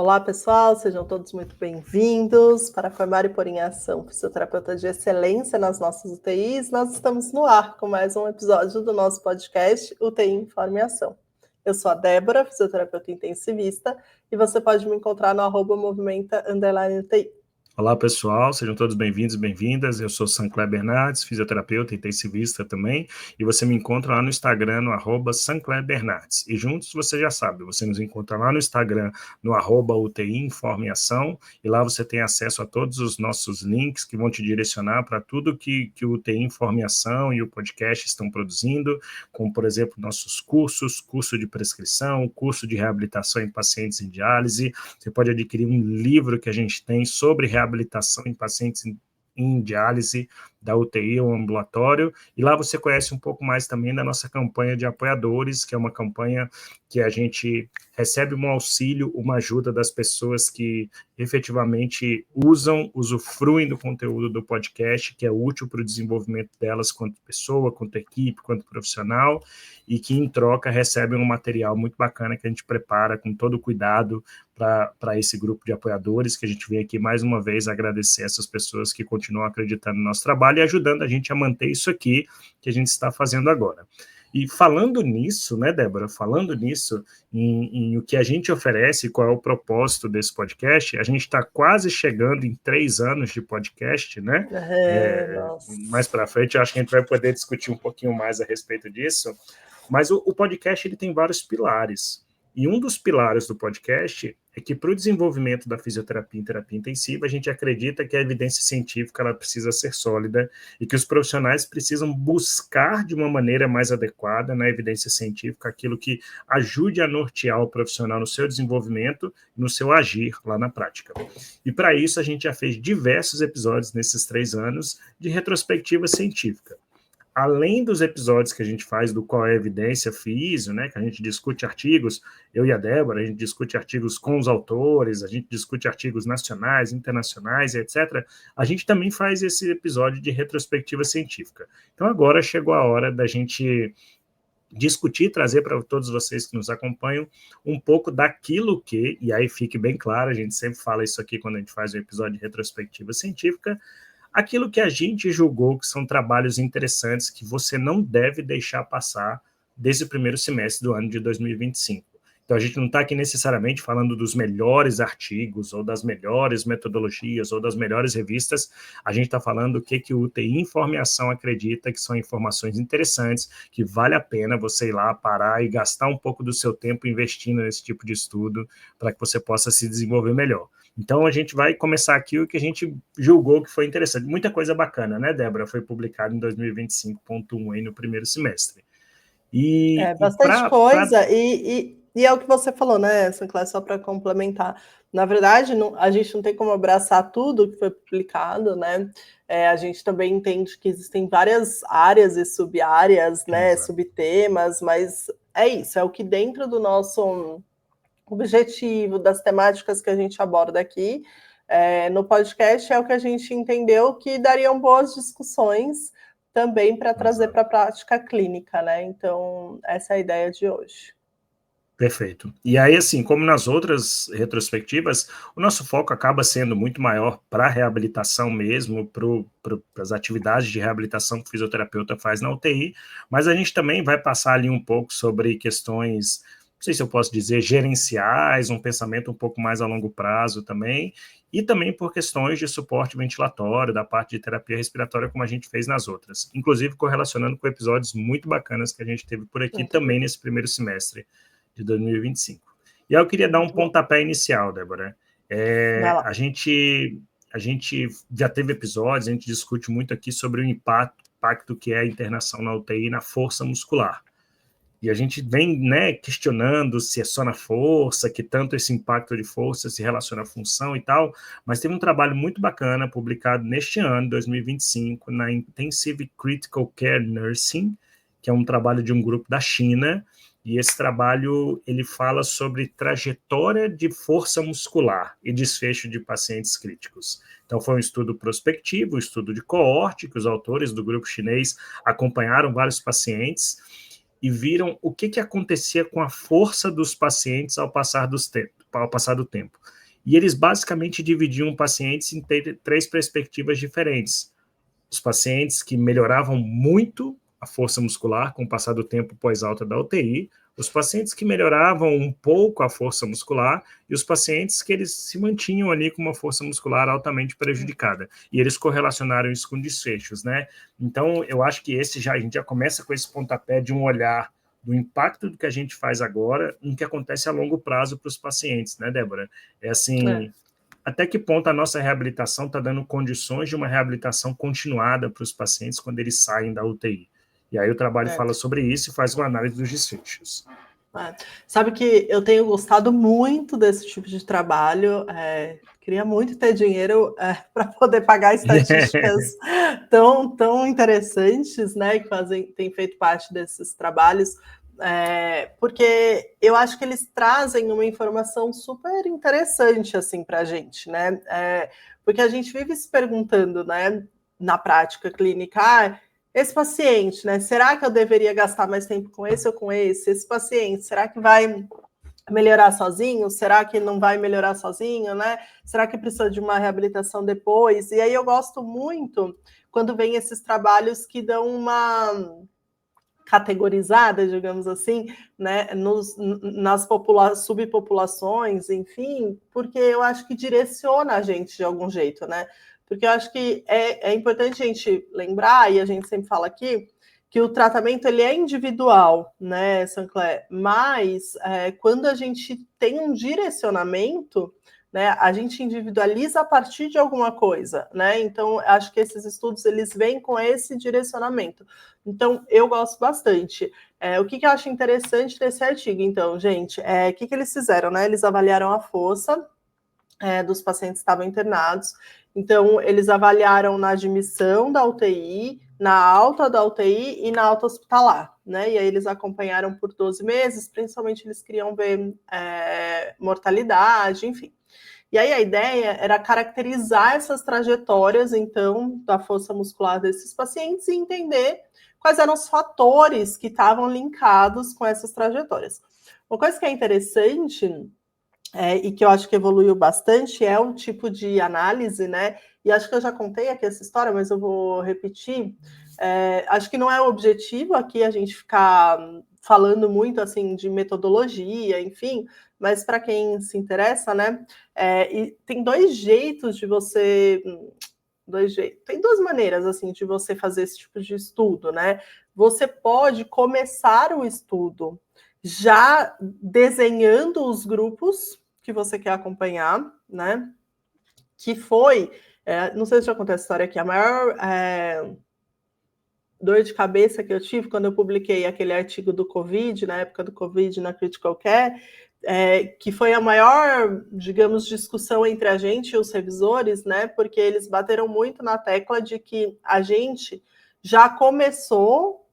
Olá, pessoal, sejam todos muito bem-vindos. Para formar e pôr em ação fisioterapeuta de excelência nas nossas UTIs, nós estamos no ar com mais um episódio do nosso podcast UTI Informe Ação. Eu sou a Débora, fisioterapeuta intensivista, e você pode me encontrar no @movimenta_UTI. Olá, pessoal, sejam todos bem-vindos e bem-vindas. Eu sou Sancler Bernardes, fisioterapeuta intensivista também, e você me encontra lá no Instagram, no @Sancler Bernardes. E juntos, você já sabe, você nos encontra lá no Instagram, no @UTI Informe Ação, e lá você tem acesso a todos os nossos links que vão te direcionar para tudo que o UTI Informe Ação e o podcast estão produzindo, como, por exemplo, nossos cursos, curso de prescrição, curso de reabilitação em pacientes em diálise. Você pode adquirir um livro que a gente tem sobre reabilitação em pacientes em diálise da UTI ou ambulatório, e lá você conhece um pouco mais também da nossa campanha de apoiadores, que é uma campanha que a gente recebe um auxílio, uma ajuda das pessoas que efetivamente usufruem do conteúdo do podcast, que é útil para o desenvolvimento delas quanto pessoa, quanto equipe, quanto profissional, e que em troca recebem um material muito bacana que a gente prepara com todo o cuidado para esse grupo de apoiadores, que a gente vem aqui mais uma vez agradecer essas pessoas que continuam acreditando no nosso trabalho e ajudando a gente a manter isso aqui que a gente está fazendo agora. E falando nisso, né, Débora, falando nisso, em o que a gente oferece, qual é o propósito desse podcast, a gente está quase chegando em 3 anos de podcast, né? Mais para frente, eu acho que a gente vai poder discutir um pouquinho mais a respeito disso, mas o podcast ele tem vários pilares. E um dos pilares do podcast é que para o desenvolvimento da fisioterapia em terapia intensiva, a gente acredita que a evidência científica ela precisa ser sólida e que os profissionais precisam buscar de uma maneira mais adequada na evidência científica aquilo que ajude a nortear o profissional no seu desenvolvimento e no seu agir lá na prática. E para isso a gente já fez diversos episódios nesses 3 anos de retrospectiva científica. Além dos episódios que a gente faz do Qual é a Evidência Físio, né, que a gente discute artigos, eu e a Débora, a gente discute artigos com os autores, a gente discute artigos nacionais, internacionais, etc., a gente também faz esse episódio de retrospectiva científica. Então agora chegou a hora da gente discutir, trazer para todos vocês que nos acompanham um pouco daquilo que, e aí fique bem claro, a gente sempre fala isso aqui quando a gente faz o episódio de retrospectiva científica, aquilo que a gente julgou que são trabalhos interessantes que você não deve deixar passar desde o primeiro semestre do ano de 2025. Então, a gente não está aqui necessariamente falando dos melhores artigos, ou das melhores metodologias, ou das melhores revistas. A gente está falando o que o UTI Informe Ação acredita que são informações interessantes, que vale a pena você ir lá, parar e gastar um pouco do seu tempo investindo nesse tipo de estudo, para que você possa se desenvolver melhor. Então, a gente vai começar aqui o que a gente julgou que foi interessante. Muita coisa bacana, né, Débora? Foi publicado em 2025.1 aí no primeiro semestre. Bastante coisa, e é o que você falou, né, Sancler, só para complementar. Na verdade, a gente não tem como abraçar tudo que foi publicado, né? A gente também entende que existem várias áreas e sub-áreas, né, subtemas, mas é isso, é o que dentro do nosso objetivo, das temáticas que a gente aborda aqui, no podcast, é o que a gente entendeu que dariam boas discussões também para trazer para a prática clínica, né? Então, essa é a ideia de hoje. Perfeito. E aí, assim, como nas outras retrospectivas, o nosso foco acaba sendo muito maior para a reabilitação mesmo, para as atividades de reabilitação que o fisioterapeuta faz na UTI, mas a gente também vai passar ali um pouco sobre questões, não sei se eu posso dizer, gerenciais, um pensamento um pouco mais a longo prazo também, e também por questões de suporte ventilatório, da parte de terapia respiratória, como a gente fez nas outras, inclusive correlacionando com episódios muito bacanas que a gente teve por aqui também nesse primeiro semestre de 2025. E aí eu queria dar um pontapé inicial, Débora. A gente já teve episódios, a gente discute muito aqui sobre o impacto que é a internação na UTI na força muscular. E a gente vem, né, questionando se é só na força, que tanto esse impacto de força se relaciona à função e tal, mas teve um trabalho muito bacana publicado neste ano, 2025, na Intensive Critical Care Nursing, que é um trabalho de um grupo da China, e esse trabalho ele fala sobre trajetória de força muscular e desfecho de pacientes críticos. Então foi um estudo prospectivo, um estudo de coorte, que os autores do grupo chinês acompanharam vários pacientes e viram o que acontecia com a força dos pacientes ao passar do tempo. e eles basicamente dividiam pacientes em três perspectivas diferentes. Os pacientes que melhoravam muito a força muscular com o passar do tempo pós-alta da UTI, os pacientes que melhoravam um pouco a força muscular e os pacientes que eles se mantinham ali com uma força muscular altamente prejudicada. E eles correlacionaram isso com desfechos, né? Então, eu acho que a gente já começa com esse pontapé de um olhar do impacto do que a gente faz agora em que acontece a longo prazo para os pacientes, né, Débora? É assim, até que ponto a nossa reabilitação está dando condições de uma reabilitação continuada para os pacientes quando eles saem da UTI. E aí o trabalho fala sobre isso e faz uma análise dos desfechos. Sabe que eu tenho gostado muito desse tipo de trabalho, queria muito ter dinheiro para poder pagar estatísticas tão interessantes, né, que têm feito parte desses trabalhos, porque eu acho que eles trazem uma informação super interessante assim, para a gente, né? Porque a gente vive se perguntando, né, na prática clínica, esse paciente, né? Será que eu deveria gastar mais tempo com esse ou com esse? Esse paciente, será que vai melhorar sozinho? Será que não vai melhorar sozinho, né? Será que precisa de uma reabilitação depois? E aí eu gosto muito quando vem esses trabalhos que dão uma categorizada, digamos assim, né, nas subpopulações, enfim, porque eu acho que direciona a gente de algum jeito, né? Porque eu acho que é importante a gente lembrar, e a gente sempre fala aqui, que o tratamento ele é individual, né, Sancler? Mas quando a gente tem um direcionamento, né, a gente individualiza a partir de alguma coisa, né? Então, acho que esses estudos eles vêm com esse direcionamento. Então, eu gosto bastante. O que eu acho interessante desse artigo, então, gente, o que eles fizeram, né? Eles avaliaram a força dos pacientes que estavam internados. Então, eles avaliaram na admissão da UTI, na alta da UTI e na alta hospitalar, né? E aí eles acompanharam por 12 meses, principalmente eles queriam ver mortalidade, enfim. E aí a ideia era caracterizar essas trajetórias, então, da força muscular desses pacientes e entender quais eram os fatores que estavam linkados com essas trajetórias. Uma coisa que é interessante e que eu acho que evoluiu bastante é o tipo de análise, né? E acho que eu já contei aqui essa história, mas eu vou repetir. Acho que não é o objetivo aqui a gente ficar falando muito assim de metodologia, enfim, mas para quem se interessa, né? E tem dois jeitos de você. Tem duas maneiras assim de você fazer esse tipo de estudo, né? Você pode começar o estudo já desenhando os grupos que você quer acompanhar, né? Que foi, não sei se já contei essa história aqui, a maior dor de cabeça que eu tive quando eu publiquei aquele artigo do Covid, na época do Covid na Critical Care, que foi a maior, digamos, discussão entre a gente e os revisores, né? Porque eles bateram muito na tecla de que a gente já começou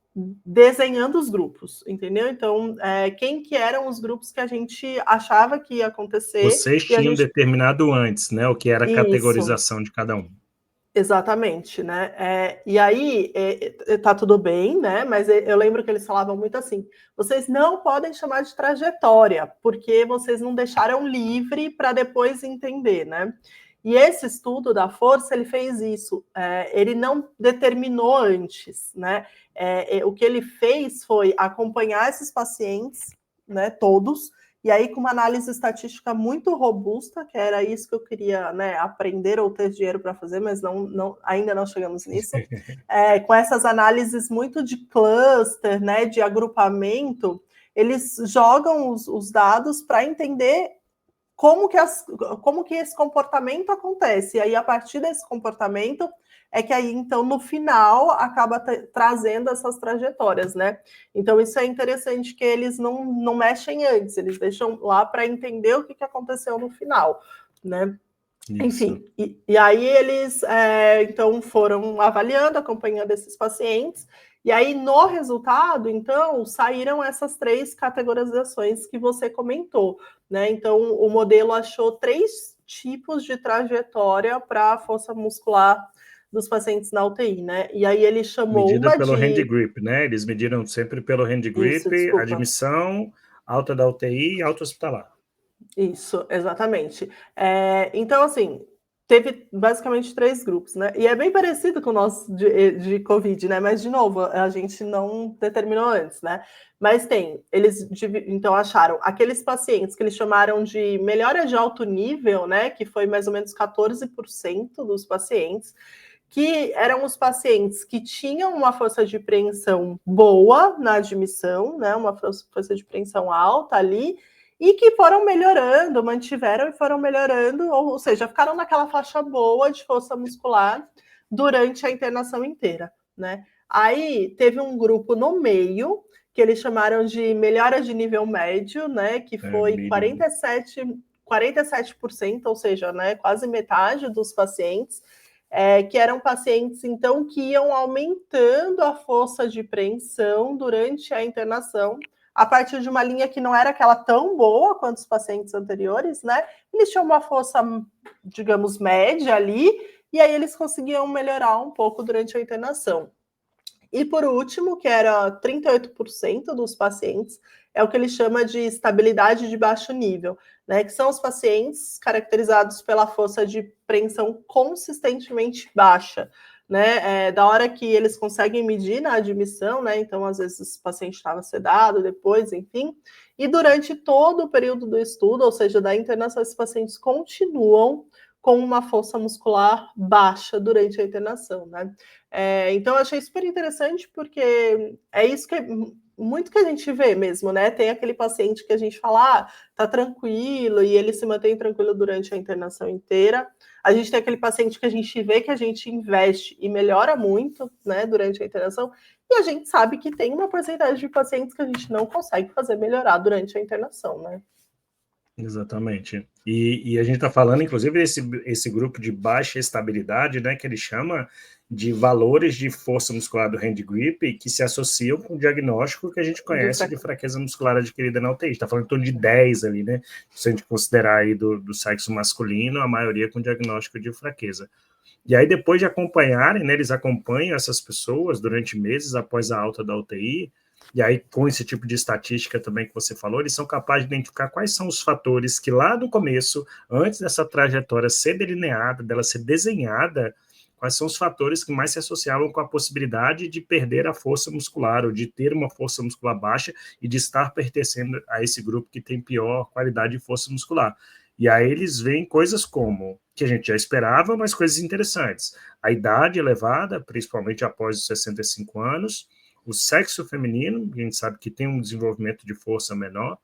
desenhando os grupos, entendeu? Então, quem que eram os grupos que a gente achava que ia acontecer. Vocês tinham determinado antes, né? O que era a categorização de cada um. Exatamente, né? E aí tá tudo bem, né? Mas eu lembro que eles falavam muito assim: vocês não podem chamar de trajetória, porque vocês não deixaram livre para depois entender, né? E esse estudo da força ele fez isso, ele não determinou antes, né? O que ele fez foi acompanhar esses pacientes, né? Todos. E aí, com uma análise estatística muito robusta, que era isso que eu queria, né, aprender ou ter dinheiro para fazer, mas ainda não chegamos nisso, com essas análises muito de cluster, né, de agrupamento, eles jogam os dados para entender como que esse comportamento acontece. E aí, a partir desse comportamento, é que aí, então, no final, acaba trazendo essas trajetórias, né? Então, isso é interessante que eles não mexem antes, eles deixam lá para entender o que aconteceu no final, né? Isso. Enfim, e aí eles, então, foram avaliando, acompanhando esses pacientes, e aí, no resultado, então, saíram essas 3 categorizações que você comentou, né? Então, o modelo achou 3 tipos de trajetória para a força muscular dos pacientes na UTI, né? E aí ele chamou medida pelo hand grip, né? Eles mediram sempre pelo hand grip, Isso, admissão, alta da UTI e alta hospitalar. Isso, exatamente. Então, assim, teve basicamente 3 grupos, né? E é bem parecido com o nosso de Covid, né? Mas, de novo, a gente não determinou antes, né? Mas eles então acharam aqueles pacientes que eles chamaram de melhora de alto nível, né? Que foi mais ou menos 14% dos pacientes, que eram os pacientes que tinham uma força de preensão boa na admissão, né? Uma força de preensão alta ali, e que foram melhorando, mantiveram e foram melhorando, ou seja, ficaram naquela faixa boa de força muscular durante a internação inteira, né? Aí teve um grupo no meio, que eles chamaram de melhora de nível médio, né? Que foi 47%, ou seja, né, quase metade dos pacientes, que eram pacientes, então, que iam aumentando a força de preensão durante a internação, a partir de uma linha que não era aquela tão boa quanto os pacientes anteriores, né? Eles tinham uma força, digamos, média ali, e aí eles conseguiam melhorar um pouco durante a internação. E por último, que era 38% dos pacientes, é o que ele chama de estabilidade de baixo nível, né? Que são os pacientes caracterizados pela força de preensão consistentemente baixa, né? Da hora que eles conseguem medir na admissão, né? Então, às vezes, o paciente estava sedado, depois, enfim. E durante todo o período do estudo, ou seja, da internação, esses pacientes continuam com uma força muscular baixa durante a internação, né? Então, eu achei super interessante, porque é isso que muito que a gente vê mesmo, né? Tem aquele paciente que a gente fala, tá tranquilo, e ele se mantém tranquilo durante a internação inteira. A gente tem aquele paciente que a gente vê que a gente investe e melhora muito, né, durante a internação, e a gente sabe que tem uma porcentagem de pacientes que a gente não consegue fazer melhorar durante a internação, né? Exatamente. E a gente está falando, inclusive, esse grupo de baixa estabilidade, né, que ele chama de valores de força muscular do hand grip que se associam com o diagnóstico que a gente conhece de fraqueza muscular adquirida na UTI. Está falando em torno de 10 ali, né? Se a gente considerar aí do sexo masculino, a maioria com diagnóstico de fraqueza. E aí, depois de acompanharem, né, eles acompanham essas pessoas durante meses após a alta da UTI, e aí, com esse tipo de estatística também que você falou, eles são capazes de identificar quais são os fatores que lá do começo, antes dessa trajetória ser delineada, dela ser desenhada, quais são os fatores que mais se associavam com a possibilidade de perder a força muscular, ou de ter uma força muscular baixa e de estar pertencendo a esse grupo que tem pior qualidade de força muscular. E aí eles veem coisas como, que a gente já esperava, mas coisas interessantes. A idade elevada, principalmente após os 65 anos, o sexo feminino, a gente sabe que tem um desenvolvimento de força menor,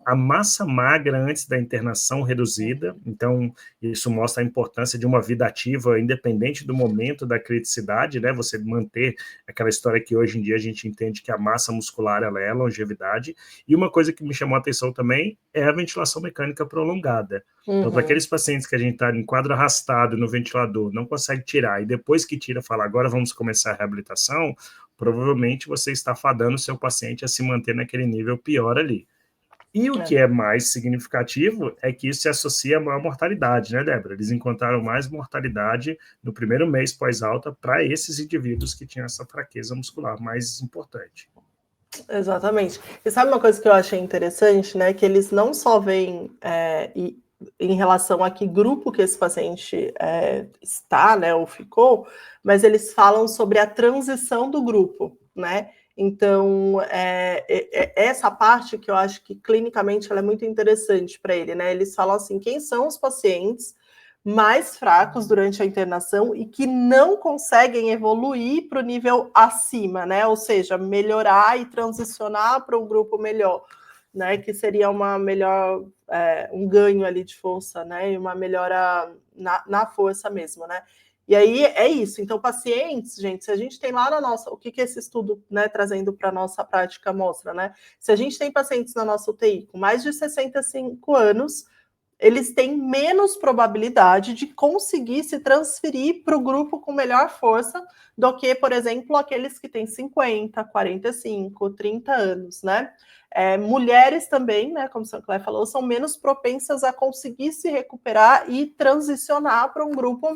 a massa magra antes da internação reduzida, então isso mostra a importância de uma vida ativa, independente do momento da criticidade, né? Você manter aquela história que hoje em dia a gente entende que a massa muscular ela é a longevidade. E uma coisa que me chamou a atenção também é a ventilação mecânica prolongada. Então, para aqueles pacientes que a gente está em quadro arrastado no ventilador, não consegue tirar, e depois que tira, fala, agora vamos começar a reabilitação, provavelmente você está fadando o seu paciente a se manter naquele nível pior ali. E o que é mais significativo é que isso se associa a maior mortalidade, né, Débora? Eles encontraram mais mortalidade no primeiro mês pós-alta para esses indivíduos que tinham essa fraqueza muscular mais importante. Exatamente. E sabe uma coisa que eu achei interessante, né? Que eles não só veem em relação a que grupo que esse paciente está, né, ou ficou, mas eles falam sobre a transição do grupo, né? Então, essa parte que eu acho que clinicamente ela é muito interessante para ele, né? Eles falam assim, quem são os pacientes mais fracos durante a internação e que não conseguem evoluir para o nível acima, né? Ou seja, melhorar e transicionar para um grupo melhor, né? Que seria uma melhor, um ganho ali de força, né? E uma melhora na força mesmo, né? E aí é isso. Então, pacientes, gente, se a gente tem lá na nossa, o que esse estudo, né, trazendo para a nossa prática mostra, né? Se a gente tem pacientes na nossa UTI com mais de 65 anos, eles têm menos probabilidade de conseguir se transferir para o grupo com melhor força do que, por exemplo, aqueles que têm 50, 45, 30 anos, né? Mulheres também, né, como o Sancler falou, são menos propensas a conseguir se recuperar e transicionar para um grupo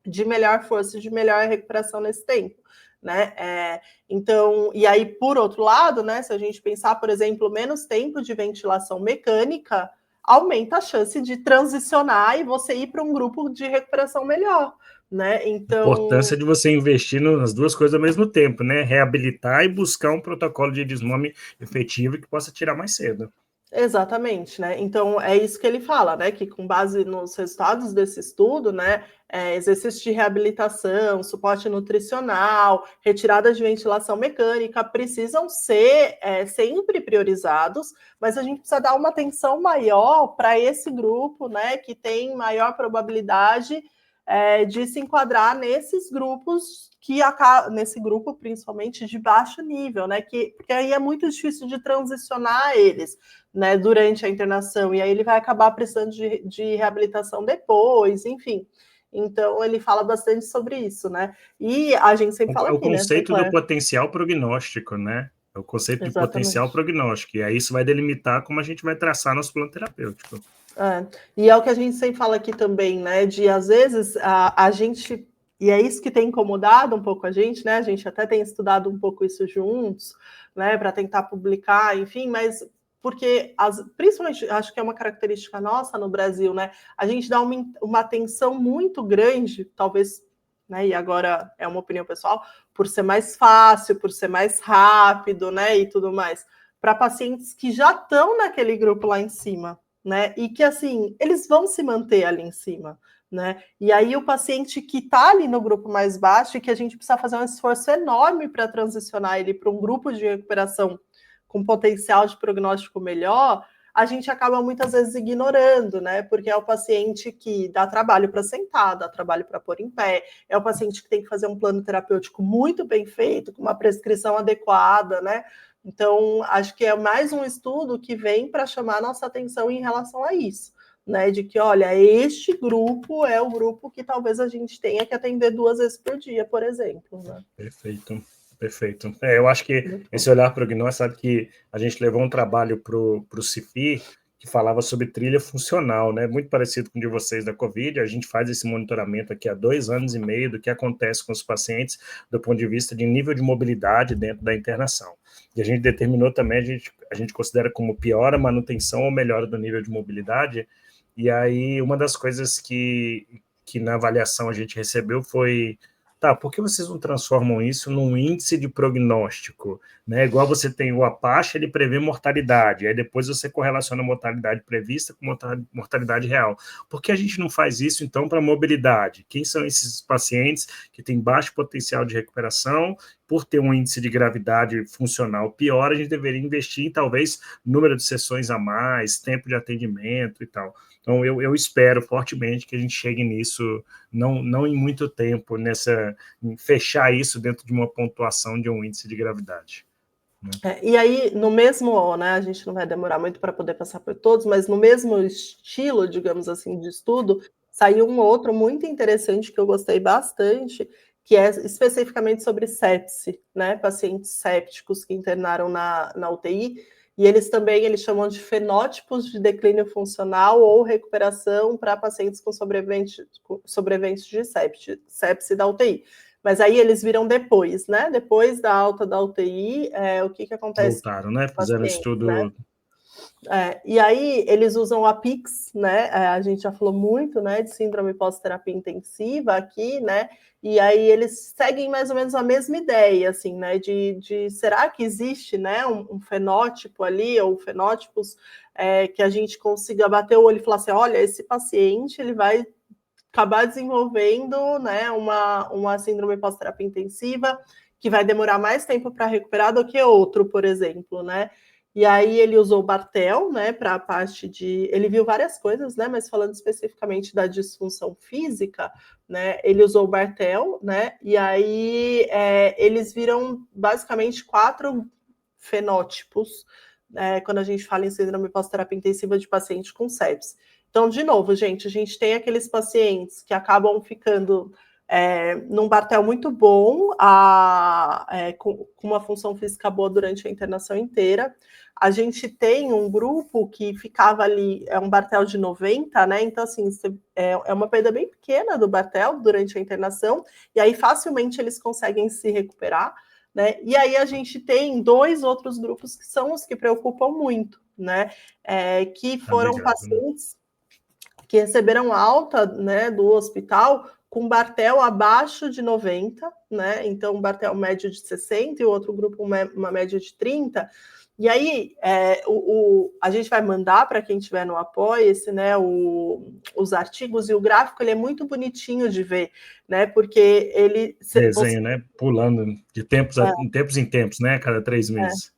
de melhor força, de melhor recuperação nesse tempo, né? Então, e aí, por outro lado, né, se a gente pensar, por exemplo, menos tempo de ventilação mecânica, aumenta a chance de transicionar e você ir para um grupo de recuperação melhor, né? Então, a importância de você investir nas duas coisas ao mesmo tempo, né? Reabilitar e buscar um protocolo de desmame efetivo que possa tirar mais cedo. Exatamente, né? Então é isso que ele fala, né? Que com base nos resultados desse estudo, né? Exercício de reabilitação, suporte nutricional, retirada de ventilação mecânica precisam ser sempre priorizados, mas a gente precisa dar uma atenção maior para esse grupo, né? Que tem maior probabilidade de se enquadrar nesses grupos nesse grupo principalmente de baixo nível, né? Porque aí é muito difícil de transicionar eles, né, durante a internação, e aí ele vai acabar precisando de reabilitação depois, enfim. Então, ele fala bastante sobre isso, né? E a gente sempre fala aqui, né? É o conceito do potencial prognóstico, né? É o conceito de potencial prognóstico. E aí isso vai delimitar como a gente vai traçar nosso plano terapêutico. E é o que a gente sempre fala aqui também, né? De, às vezes, a gente... E é isso que tem incomodado um pouco a gente, né? A gente até tem estudado um pouco isso juntos, né? Para tentar publicar, enfim, mas... Porque, principalmente, acho que é uma característica nossa no Brasil, né? A gente dá uma atenção muito grande, talvez, né? E agora é uma opinião pessoal, por ser mais fácil, por ser mais rápido, né? E tudo mais, para pacientes que já estão naquele grupo lá em cima, né? E que, assim, eles vão se manter ali em cima, né? E aí o paciente que está ali no grupo mais baixo e que a gente precisa fazer um esforço enorme para transicionar ele para um grupo de recuperação com potencial de prognóstico melhor, a gente acaba muitas vezes ignorando, né? Porque é o paciente que dá trabalho para sentar, dá trabalho para pôr em pé, é o paciente que tem que fazer um plano terapêutico muito bem feito, com uma prescrição adequada, né? Então, acho que é mais um estudo que vem para chamar a nossa atenção em relação a isso, né? De que, olha, este grupo é o grupo que talvez a gente tenha que atender 2 vezes por dia, por exemplo, né? Perfeito. Perfeito. Eu acho que esse olhar prognóstico, sabe que a gente levou um trabalho para o CIFI, que falava sobre trilha funcional, né? Muito parecido com o de vocês da Covid. A gente faz esse monitoramento aqui há 2 anos e meio do que acontece com os pacientes do ponto de vista de nível de mobilidade dentro da internação. E a gente determinou também, a gente considera como piora a manutenção ou melhora do nível de mobilidade. E aí, uma das coisas que na avaliação a gente recebeu foi: tá, por que vocês não transformam isso num índice de prognóstico? Né? Igual você tem o Apache, ele prevê mortalidade, aí depois você correlaciona a mortalidade prevista com mortalidade real. Por que a gente não faz isso, então, para mobilidade? Quem são esses pacientes que têm baixo potencial de recuperação? Por ter um índice de gravidade funcional pior, a gente deveria investir em, talvez, número de sessões a mais, tempo de atendimento e tal. Então, eu espero fortemente que a gente chegue nisso, não em muito tempo, em fechar isso dentro de uma pontuação de um índice de gravidade. E aí, no mesmo, né, a gente não vai demorar muito para poder passar por todos, mas no mesmo estilo, digamos assim, de estudo, saiu um outro muito interessante que eu gostei bastante, que é especificamente sobre sepse, né, pacientes sépticos que internaram na UTI, e eles chamam de fenótipos de declínio funcional ou recuperação para pacientes com sobreviventes de sepse da UTI. Mas aí eles viram depois, né? Depois da alta da UTI, o que acontece? Voltaram, né? Fizeram estudo... Né? E aí eles usam a PICS, né? A gente já falou muito, né, de síndrome pós-terapia intensiva aqui, né? E aí eles seguem mais ou menos a mesma ideia, assim, né? De será que existe, né, um fenótipo ali, ou fenótipos que a gente consiga bater o olho e falar assim, olha, esse paciente, ele vai acabar desenvolvendo, né, uma síndrome pós-terapia intensiva que vai demorar mais tempo para recuperar do que outro, por exemplo, né? E aí ele usou o Bartel, né, para a parte de... Ele viu várias coisas, né, mas falando especificamente da disfunção física, né, ele usou o Bartel, né, e aí eles viram basicamente 4 fenótipos, quando a gente fala em síndrome pós-terapia intensiva de paciente com sepsis. Então, de novo, gente, a gente tem aqueles pacientes que acabam ficando num Bartel muito bom, com uma função física boa durante a internação inteira. A gente tem um grupo que ficava ali, um Bartel de 90, né? Então, assim, é uma perda bem pequena do Bartel durante a internação, e aí facilmente eles conseguem se recuperar, né? E aí a gente tem 2 outros grupos que são os que preocupam muito, né? Que foram pacientes que receberam alta, né, do hospital com Barthel abaixo de 90, né? Então, um Barthel médio de 60 e o outro grupo uma média de 30. E aí, a gente vai mandar para quem estiver no Apoia-se, né, os artigos, e o gráfico ele é muito bonitinho de ver, né? Porque ele... Desenho, né? Pulando de tempos em tempos, né? Cada 3 meses.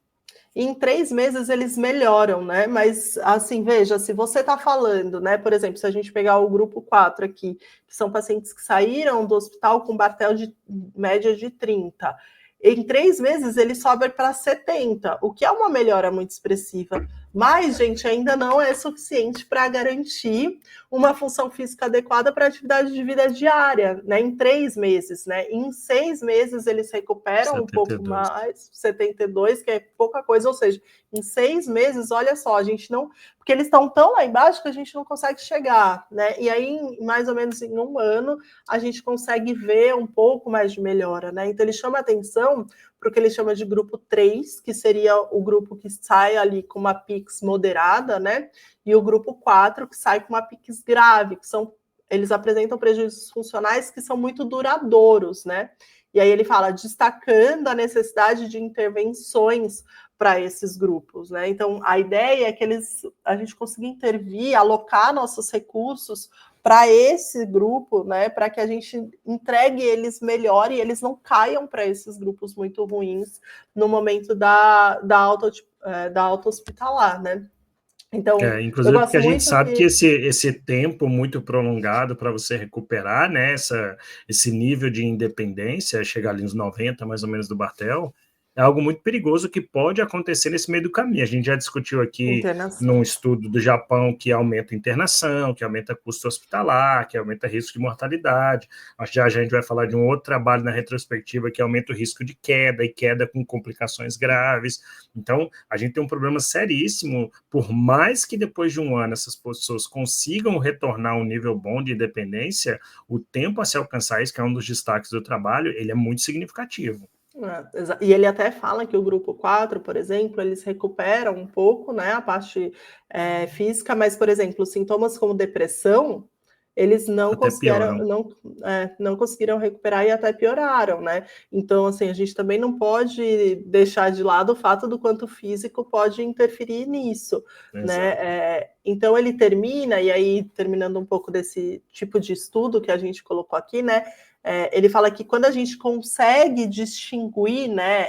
Em 3 meses eles melhoram, né? Mas, assim, veja, se você está falando, né? Por exemplo, se a gente pegar o grupo 4 aqui, que são pacientes que saíram do hospital com Barthel de média de 30, em 3 meses ele sobe para 70, o que é uma melhora muito expressiva. Mas, gente, ainda não é suficiente para garantir uma função física adequada para a atividade de vida diária, né? Em 3 meses, né? Em 6 meses eles recuperam 72. Um pouco mais, 72, que é pouca coisa, ou seja, em 6 meses, olha só, a gente não... Porque eles estão tão lá embaixo que a gente não consegue chegar, né? E aí, mais ou menos em 1 ano, a gente consegue ver um pouco mais de melhora, né? Então, ele chama atenção para o que ele chama de grupo 3, que seria o grupo que sai ali com uma PIX moderada, né? E o grupo 4, que sai com uma PIX grave, que são... Eles apresentam prejuízos funcionais que são muito duradouros, né? E aí ele fala, destacando a necessidade de intervenções para esses grupos, né? Então, a ideia é que a gente consiga intervir, alocar nossos recursos para esse grupo, né? Para que a gente entregue eles melhor e eles não caiam para esses grupos muito ruins no momento da alta hospitalar, né? Então, inclusive porque a gente sabe que esse tempo muito prolongado para você recuperar, né, esse nível de independência, chegar ali nos 90 mais ou menos do Barthel, é algo muito perigoso que pode acontecer nesse meio do caminho. A gente já discutiu aqui num estudo do Japão que aumenta a internação, que aumenta custo hospitalar, que aumenta risco de mortalidade. Já a gente vai falar de um outro trabalho na retrospectiva que aumenta o risco de queda, e queda com complicações graves. Então, a gente tem um problema seríssimo, por mais que depois de 1 ano essas pessoas consigam retornar a um nível bom de independência, o tempo a se alcançar isso, que é um dos destaques do trabalho, ele é muito significativo. E ele até fala que o grupo 4, por exemplo, eles recuperam um pouco, né, a parte física, mas, por exemplo, sintomas como depressão, eles não conseguiram recuperar e até pioraram, né? Então, assim, a gente também não pode deixar de lado o fato do quanto o físico pode interferir nisso, né? Então, ele termina, e aí, terminando um pouco desse tipo de estudo que a gente colocou aqui, né? Ele fala que quando a gente consegue distinguir, né,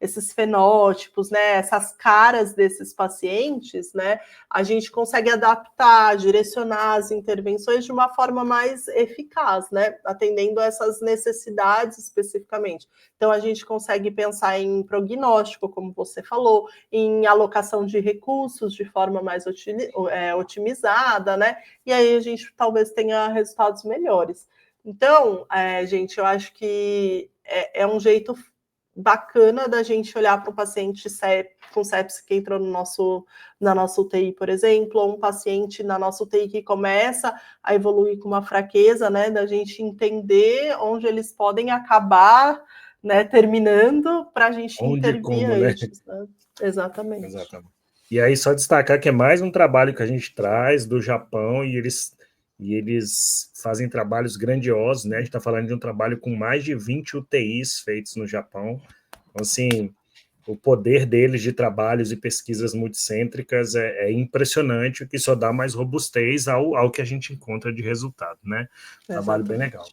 esses fenótipos, né, essas caras desses pacientes, né, a gente consegue adaptar, direcionar as intervenções de uma forma mais eficaz, né, atendendo a essas necessidades especificamente. Então, a gente consegue pensar em prognóstico, como você falou, em alocação de recursos de forma mais otimizada, né, e aí a gente talvez tenha resultados melhores. Então, gente, eu acho que é um jeito bacana da gente olhar para o paciente com sepse que entrou na nossa UTI, por exemplo, ou um paciente na nossa UTI que começa a evoluir com uma fraqueza, né, da gente entender onde eles podem acabar, né, terminando, para a gente intervir antes. Né? Exatamente. E aí, só destacar que é mais um trabalho que a gente traz do Japão, e eles fazem trabalhos grandiosos, né? A gente está falando de um trabalho com mais de 20 UTIs feitos no Japão. Então, assim, o poder deles de trabalhos e pesquisas multicêntricas é impressionante, o que só dá mais robustez ao que a gente encontra de resultado, né? Trabalho bem legal.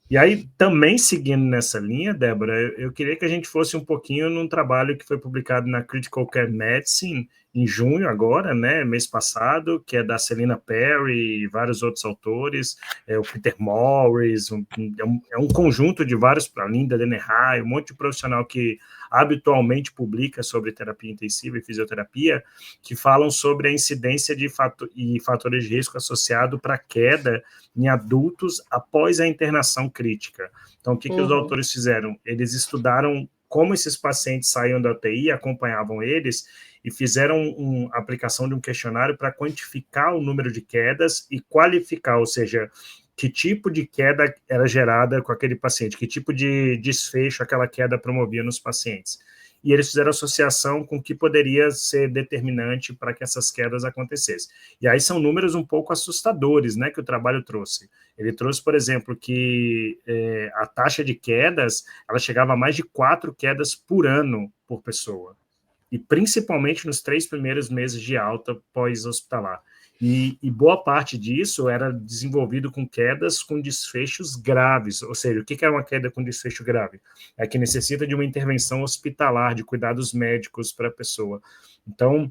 E aí, também seguindo nessa linha, Débora, eu queria que a gente fosse um pouquinho num trabalho que foi publicado na Critical Care Medicine, em junho agora, né, mês passado, que é da Selina Perry e vários outros autores, o Peter Morris, é um conjunto de vários, a Linda Dennehy, um monte de profissional que habitualmente publica sobre terapia intensiva e fisioterapia, que falam sobre a incidência e fatores de risco associado para queda em adultos após a internação crítica. Então, o que os autores fizeram? Eles estudaram como esses pacientes saíam da UTI, acompanhavam eles e fizeram uma aplicação de um questionário para quantificar o número de quedas e qualificar, ou seja, que tipo de queda era gerada com aquele paciente, que tipo de desfecho aquela queda promovia nos pacientes. E eles fizeram associação com o que poderia ser determinante para que essas quedas acontecessem. E aí são números um pouco assustadores, né, que o trabalho trouxe. Ele trouxe, por exemplo, que a taxa de quedas, ela chegava a mais de 4 quedas por ano por pessoa, e principalmente nos 3 primeiros meses de alta pós-hospitalar. E boa parte disso era desenvolvido com quedas com desfechos graves. Ou seja, o que é uma queda com desfecho grave? É que necessita de uma intervenção hospitalar, de cuidados médicos para a pessoa. Então,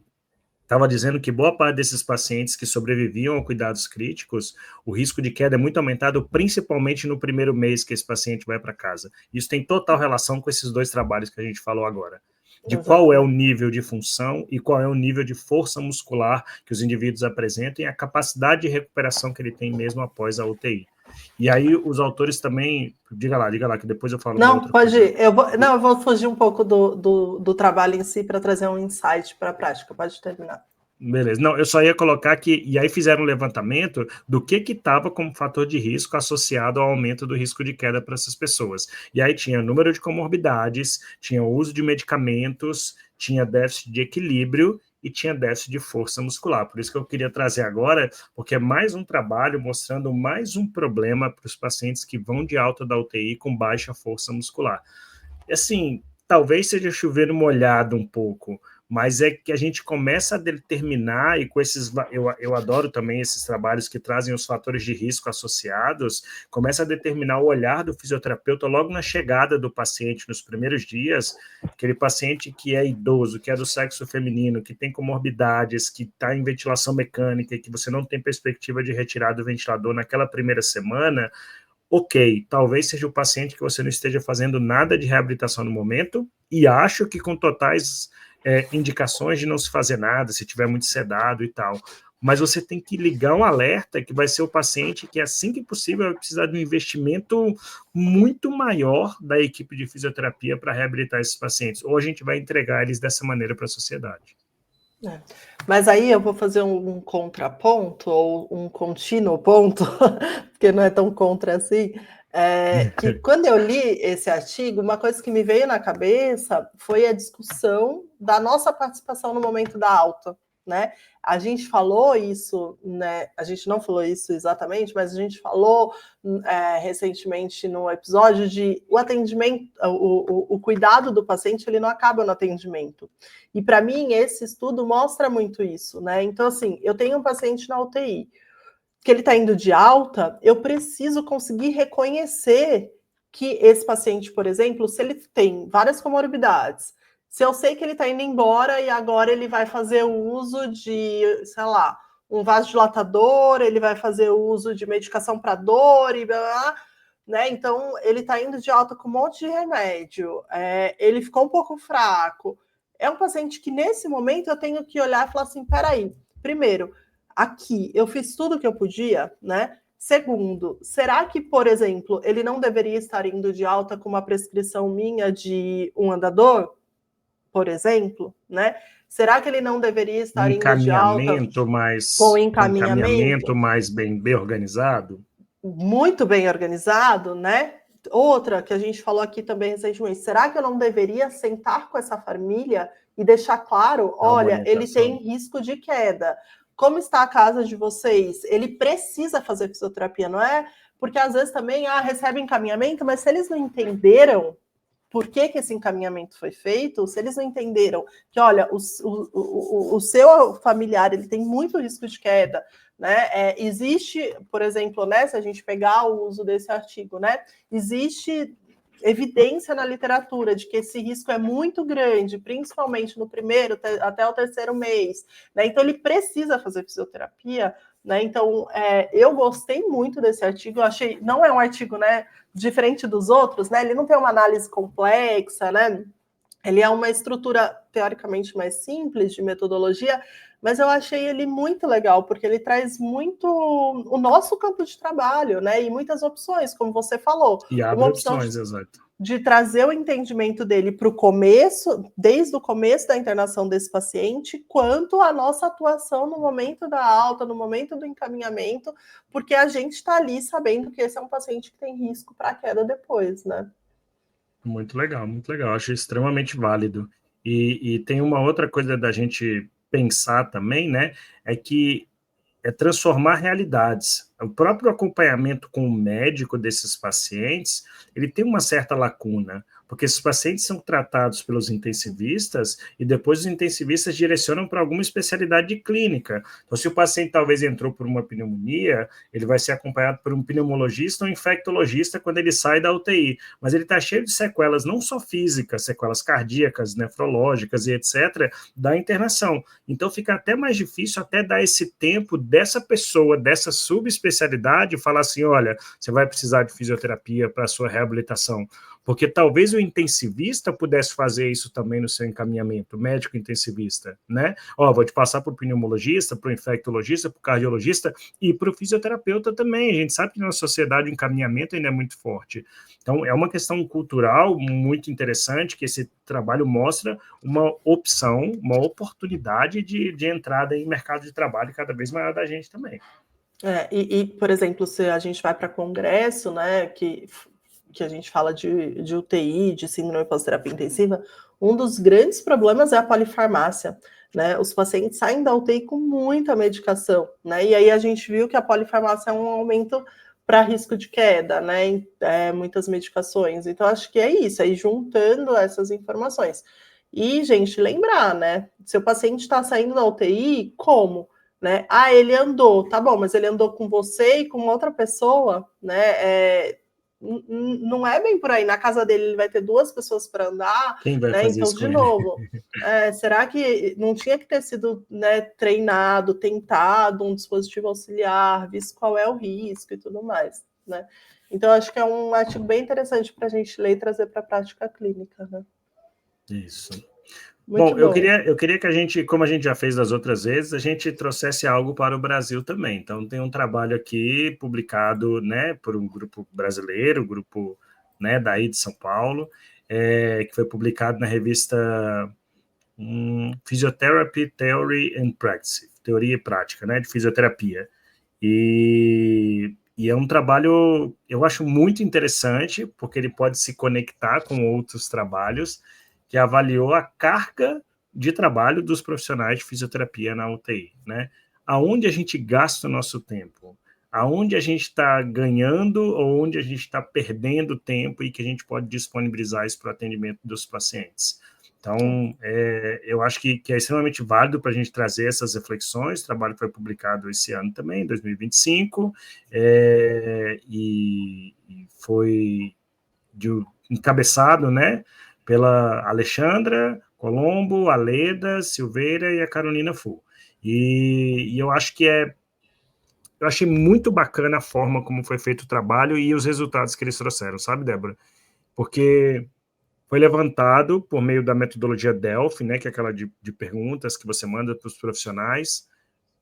estava dizendo que boa parte desses pacientes que sobreviviam a cuidados críticos, o risco de queda é muito aumentado, principalmente no primeiro mês que esse paciente vai para casa. Isso tem total relação com esses 2 trabalhos que a gente falou agora, de qual é o nível de função e qual é o nível de força muscular que os indivíduos apresentam e a capacidade de recuperação que ele tem mesmo após a UTI. E aí os autores também... Diga lá, que depois eu falo. Não, pode ir. Eu vou fugir um pouco do trabalho em si para trazer um insight para a prática. Pode terminar. Beleza. Não, eu só ia colocar que... E aí fizeram um levantamento do que estava como fator de risco associado ao aumento do risco de queda para essas pessoas. E aí tinha número de comorbidades, tinha uso de medicamentos, tinha déficit de equilíbrio e tinha déficit de força muscular. Por isso que eu queria trazer agora, porque é mais um trabalho mostrando mais um problema para os pacientes que vão de alta da UTI com baixa força muscular. E assim, talvez seja chover molhado um pouco, mas é que a gente começa a determinar, e com esses, eu adoro também esses trabalhos que trazem os fatores de risco associados, começa a determinar o olhar do fisioterapeuta logo na chegada do paciente, nos primeiros dias, aquele paciente que é idoso, que é do sexo feminino, que tem comorbidades, que está em ventilação mecânica e que você não tem perspectiva de retirar do ventilador naquela primeira semana. Ok, talvez seja o paciente que você não esteja fazendo nada de reabilitação no momento, e acho que com totais indicações de não se fazer nada, se tiver muito sedado e tal. Mas você tem que ligar um alerta que vai ser o paciente que, assim que possível, vai precisar de um investimento muito maior da equipe de fisioterapia para reabilitar esses pacientes. Ou a gente vai entregar eles dessa maneira para a sociedade. Mas aí eu vou fazer um contraponto, ou um contínuo ponto, porque não é tão contra assim, que quando eu li esse artigo, uma coisa que me veio na cabeça foi a discussão da nossa participação no momento da alta, né? A gente falou isso, né? A gente não falou isso exatamente, mas a gente falou recentemente no episódio de o atendimento, o cuidado do paciente, ele não acaba no atendimento. E para mim, esse estudo mostra muito isso, né? Então, assim, eu tenho um paciente na UTI, que ele está indo de alta, eu preciso conseguir reconhecer que esse paciente, por exemplo, se ele tem várias comorbidades, se eu sei que ele está indo embora e agora ele vai fazer o uso de, sei lá, um vasodilatador, ele vai fazer o uso de medicação para dor e blá, blá, né? Então, ele está indo de alta com um monte de remédio, ele ficou um pouco fraco. É um paciente que, nesse momento, eu tenho que olhar e falar assim, peraí, primeiro, aqui, eu fiz tudo o que eu podia, né? Segundo, será que, por exemplo, ele não deveria estar indo de alta com uma prescrição minha de um andador, por exemplo, né? Será que ele não deveria estar indo de alta com encaminhamento mais bem organizado? Muito bem organizado, né? Outra que a gente falou aqui também recentemente, será que eu não deveria sentar com essa família e deixar claro, olha, ele tem risco de queda. Como está a casa de vocês? Ele precisa fazer fisioterapia, não é? Porque às vezes também recebe encaminhamento, mas se eles não entenderam por que esse encaminhamento foi feito, se eles não entenderam que, olha, o seu familiar ele tem muito risco de queda, né? Existe, por exemplo, né, se a gente pegar o uso desse artigo, né, existe evidência na literatura de que esse risco é muito grande, principalmente no primeiro até o terceiro mês, né? Então ele precisa fazer fisioterapia, né? Então eu gostei muito desse artigo, eu achei, não é um artigo, né, diferente dos outros, né? Ele não tem uma análise complexa, né? Ele é uma estrutura teoricamente mais simples de metodologia, mas eu achei ele muito legal, porque ele traz muito o nosso campo de trabalho, né? E muitas opções, como você falou. E abre opções, exato. de trazer o entendimento dele para o começo, desde o começo da internação desse paciente, quanto a nossa atuação no momento da alta, no momento do encaminhamento, porque a gente está ali sabendo que esse é um paciente que tem risco para queda depois, né? Muito legal, muito legal. Acho extremamente válido. E tem uma outra coisa da gente pensar também, né? É que é transformar realidades. O próprio acompanhamento com o médico desses pacientes, ele tem uma certa lacuna, porque esses pacientes são tratados pelos intensivistas e depois os intensivistas direcionam para alguma especialidade clínica. Então, se o paciente talvez entrou por uma pneumonia, ele vai ser acompanhado por um pneumologista ou infectologista quando ele sai da UTI, mas ele está cheio de sequelas, não só físicas, sequelas cardíacas, nefrológicas e etc., da internação. Então, fica até mais difícil até dar esse tempo dessa pessoa, dessa subespecialidade, falar assim, olha, você vai precisar de fisioterapia para a sua reabilitação, porque talvez o intensivista pudesse fazer isso também no seu encaminhamento, médico intensivista, né? Ó, vou te passar para o pneumologista, para o infectologista, para o cardiologista e para o fisioterapeuta também. A gente sabe que na nossa sociedade o encaminhamento ainda é muito forte. Então, é uma questão cultural muito interessante que esse trabalho mostra uma opção, uma oportunidade de entrada em mercado de trabalho cada vez maior da gente também. Por exemplo, se a gente vai para congresso, né, que a gente fala de UTI, de síndrome pós-terapia intensiva, um dos grandes problemas é a polifarmácia, né? Os pacientes saem da UTI com muita medicação, né? E aí a gente viu que a polifarmácia é um aumento para risco de queda, né? Muitas medicações. Então, acho que é isso, aí juntando essas informações. E, gente, lembrar, né? Se o paciente está saindo da UTI, como? Né? Ah, ele andou, tá bom, mas ele andou com você e com outra pessoa, né? Não é bem por aí. Na casa dele ele vai ter 2 pessoas para andar, Quem vai né? fazer Então, isso de com ele? novo, será que não tinha que ter sido, né, treinado, tentado um dispositivo auxiliar, visto qual é o risco e tudo mais, né? Então, acho que é um artigo bem interessante para a gente ler e trazer para a prática clínica, né? Isso. Muito Bom, bom. eu queria que a gente, como a gente já fez das outras vezes, a gente trouxesse algo para o Brasil também. Então, tem um trabalho aqui publicado, né, por um grupo brasileiro, grupo, né, daí de São Paulo, que foi publicado na revista Physiotherapy Theory and Practice, Teoria e Prática, né, de fisioterapia. E é um trabalho, eu acho muito interessante, porque ele pode se conectar com outros trabalhos, que avaliou a carga de trabalho dos profissionais de fisioterapia na UTI, né? Aonde a gente gasta o nosso tempo, aonde a gente está ganhando ou onde a gente está perdendo tempo e que a gente pode disponibilizar isso para o atendimento dos pacientes. Então, eu acho que é extremamente válido para a gente trazer essas reflexões. O trabalho foi publicado esse ano também, em 2025, e foi encabeçado, né, pela Alexandra Colombo, a Leda Silveira e a Carolina Fu. E eu acho que eu achei muito bacana a forma como foi feito o trabalho e os resultados que eles trouxeram, sabe, Débora? Porque foi levantado por meio da metodologia Delphi, né, que é aquela de perguntas que você manda para os profissionais,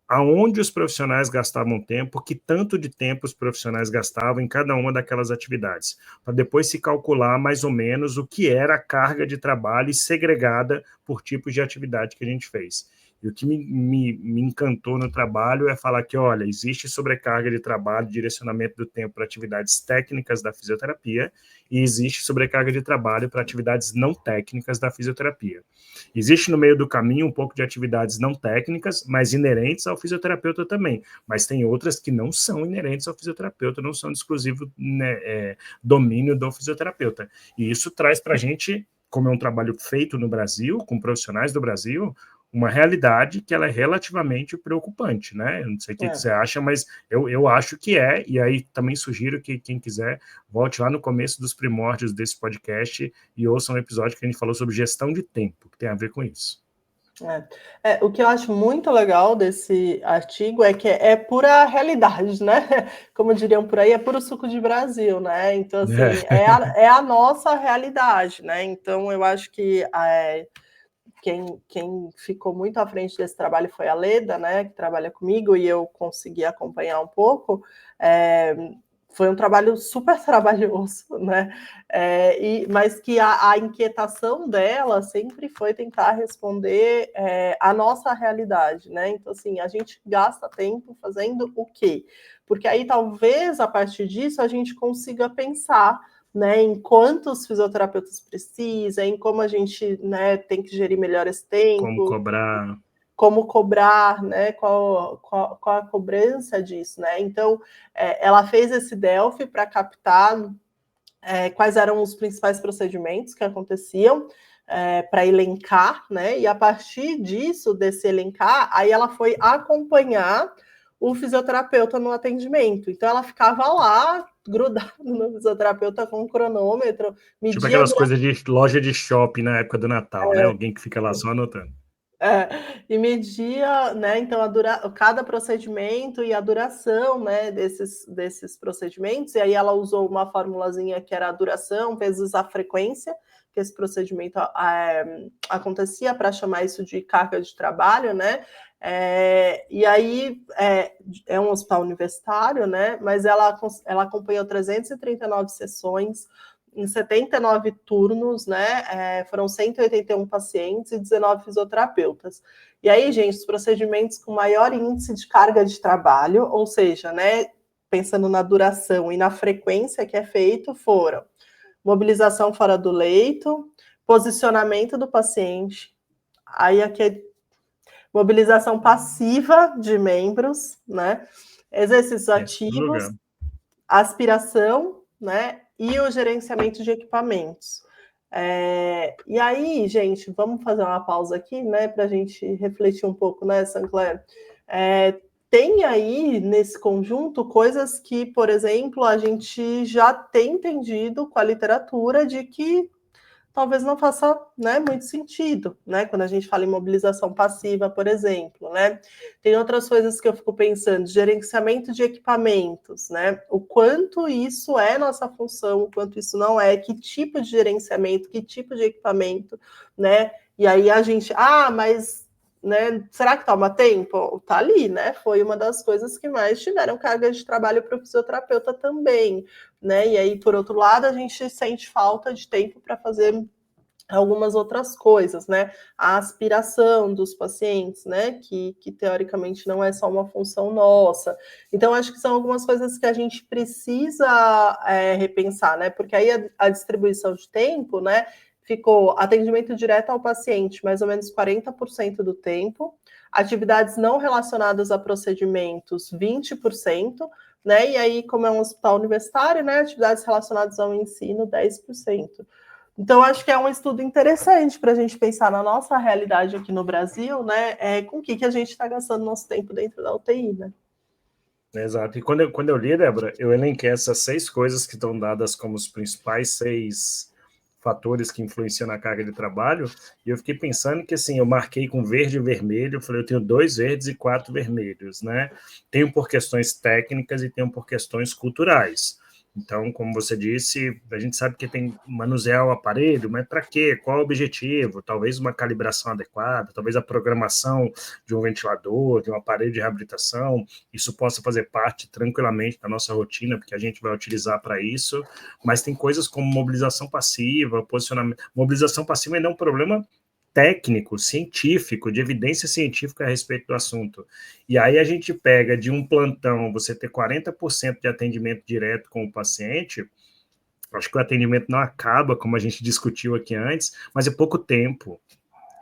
aonde os profissionais gastavam tempo, que tanto de tempo os profissionais gastavam em cada uma daquelas atividades, para depois se calcular mais ou menos o que era a carga de trabalho segregada por tipos de atividade que a gente fez. E o que me encantou no trabalho é falar que, olha, existe sobrecarga de trabalho, direcionamento do tempo para atividades técnicas da fisioterapia e existe sobrecarga de trabalho para atividades não técnicas da fisioterapia. Existe no meio do caminho um pouco de atividades não técnicas, mas inerentes ao fisioterapeuta também, mas tem outras que não são inerentes ao fisioterapeuta, não são de exclusivo, né, domínio do fisioterapeuta. E isso traz para a gente, como é um trabalho feito no Brasil, com profissionais do Brasil, uma realidade que ela é relativamente preocupante, né? Eu não sei o que você acha, mas eu acho que é, e aí também sugiro que quem quiser volte lá no começo dos primórdios desse podcast e ouça um episódio que a gente falou sobre gestão de tempo, que tem a ver com isso. O que eu acho muito legal desse artigo é que é pura realidade, né? Como diriam por aí, é puro suco de Brasil, né? Então, assim, é a nossa realidade, né? Então, eu acho que quem ficou muito à frente desse trabalho foi a Leda, né, que trabalha comigo, e eu consegui acompanhar um pouco, foi um trabalho super trabalhoso, né? Mas que a inquietação dela sempre foi tentar responder a nossa realidade, né? Então, assim, a gente gasta tempo fazendo o quê? Porque aí, talvez, a partir disso, a gente consiga pensar, né, em quantos fisioterapeutas precisa, em como a gente, né, tem que gerir melhor esse tempo. Como cobrar, né? Qual a cobrança disso, né? Então, ela fez esse Delphi para captar quais eram os principais procedimentos que aconteciam, para elencar, né? E a partir disso, desse elencar, aí ela foi acompanhar o fisioterapeuta no atendimento. Então, ela ficava lá, grudada no fisioterapeuta com um cronômetro, media... Tipo aquelas coisas de loja de shopping na época do Natal, né? Alguém que fica lá só anotando. E media, né, então, cada procedimento e a duração, né, desses procedimentos, e aí ela usou uma formulazinha que era a duração vezes a frequência que esse procedimento acontecia, para chamar isso de carga de trabalho, né, e aí é um hospital universitário, né, mas ela acompanhou 339 sessões, em 79 turnos, né? Foram 181 pacientes e 19 fisioterapeutas. E aí, gente, os procedimentos com maior índice de carga de trabalho, ou seja, né, pensando na duração e na frequência que é feito, foram mobilização fora do leito, posicionamento do paciente, aí aqui é mobilização passiva de membros, né? Exercícios ativos, aspiração, né? E o gerenciamento de equipamentos. E aí, gente, vamos fazer uma pausa aqui, né, para a gente refletir um pouco, né, Sancler? Tem aí, nesse conjunto, coisas que, por exemplo, a gente já tem entendido com a literatura de que talvez não faça, né, muito sentido, né, quando a gente fala em mobilização passiva, por exemplo, né. Tem outras coisas que eu fico pensando, gerenciamento de equipamentos, né, o quanto isso é nossa função, o quanto isso não é, que tipo de gerenciamento, que tipo de equipamento, né, e aí a gente, mas, né, será que toma tempo? Tá ali, né, foi uma das coisas que mais tiveram carga de trabalho para o fisioterapeuta também, né, e aí, por outro lado, a gente sente falta de tempo para fazer algumas outras coisas, né, a aspiração dos pacientes, né, que teoricamente não é só uma função nossa, então acho que são algumas coisas que a gente precisa repensar, né, porque aí a distribuição de tempo, né, ficou atendimento direto ao paciente, mais ou menos 40% do tempo, atividades não relacionadas a procedimentos, 20%, né, e aí, como é um hospital universitário, né, atividades relacionadas ao ensino, 10%. Então, acho que é um estudo interessante para a gente pensar na nossa realidade aqui no Brasil, né, com o que a gente está gastando nosso tempo dentro da UTI, né? Exato. E quando eu li, Débora, eu elenquei essas 6 coisas que estão dadas como os principais 6 fatores que influenciam na carga de trabalho, e eu fiquei pensando que, assim, eu marquei com verde e vermelho, eu falei, eu tenho 2 verdes e 4 vermelhos, né? Tenho por questões técnicas e tenho por questões culturais. Então, como você disse, a gente sabe que tem manusear o aparelho, mas para quê? Qual o objetivo? Talvez uma calibração adequada, talvez a programação de um ventilador, de um aparelho de reabilitação, isso possa fazer parte tranquilamente da nossa rotina, porque a gente vai utilizar para isso, mas tem coisas como mobilização passiva, posicionamento. Mobilização passiva ainda é um problema técnico, científico, de evidência científica a respeito do assunto. E aí a gente pega de um plantão, você ter 40% de atendimento direto com o paciente, acho que o atendimento não acaba, como a gente discutiu aqui antes, mas é pouco tempo.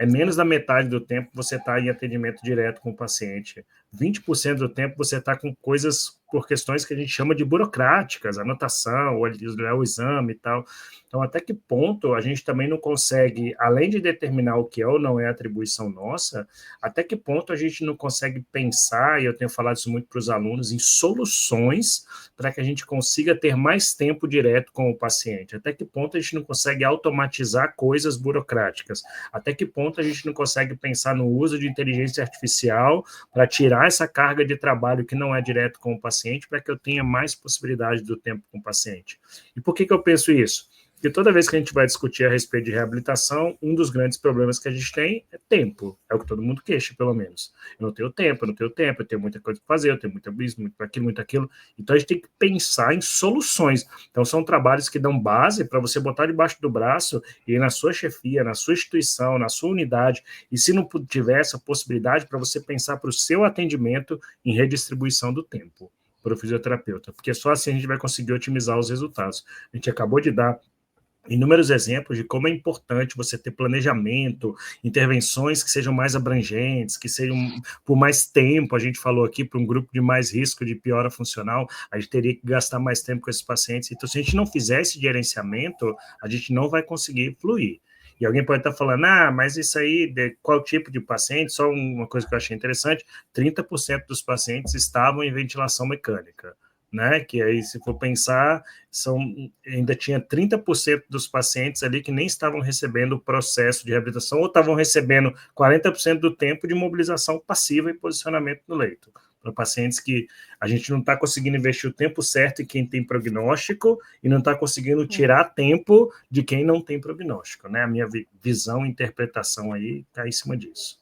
É menos da metade do tempo você está em atendimento direto com o paciente. 20% do tempo você está com coisas por questões que a gente chama de burocráticas, anotação, o exame e tal. Então, até que ponto a gente também não consegue, além de determinar o que é ou não é atribuição nossa, até que ponto a gente não consegue pensar, e eu tenho falado isso muito para os alunos, em soluções para que a gente consiga ter mais tempo direto com o paciente? Até que ponto a gente não consegue automatizar coisas burocráticas? Até que ponto a gente não consegue pensar no uso de inteligência artificial para tirar essa carga de trabalho que não é direto com o paciente, para que eu tenha mais possibilidade do tempo com o paciente? E por que eu penso isso? Porque toda vez que a gente vai discutir a respeito de reabilitação, um dos grandes problemas que a gente tem é tempo. É o que todo mundo queixa, pelo menos. Eu não tenho tempo, eu tenho muita coisa para fazer, eu tenho muito aquilo, muito aquilo. Então a gente tem que pensar em soluções. Então são trabalhos que dão base para você botar debaixo do braço e ir na sua chefia, na sua instituição, na sua unidade, e se não tiver essa possibilidade, para você pensar para o seu atendimento em redistribuição do tempo para o fisioterapeuta, porque só assim a gente vai conseguir otimizar os resultados. A gente acabou de dar inúmeros exemplos de como é importante você ter planejamento, intervenções que sejam mais abrangentes, que sejam por mais tempo. A gente falou aqui para um grupo de mais risco de piora funcional, a gente teria que gastar mais tempo com esses pacientes. Então, se a gente não fizer esse gerenciamento, a gente não vai conseguir fluir. E alguém pode estar falando, mas isso aí, de qual tipo de paciente? Só uma coisa que eu achei interessante, 30% dos pacientes estavam em ventilação mecânica. Né, que aí, se for pensar, ainda tinha 30% dos pacientes ali que nem estavam recebendo o processo de reabilitação ou estavam recebendo 40% do tempo de mobilização passiva e posicionamento no leito. Para pacientes que a gente não está conseguindo investir o tempo certo em quem tem prognóstico e não está conseguindo tirar tempo de quem não tem prognóstico. Né? A minha visão e interpretação aí está em cima disso.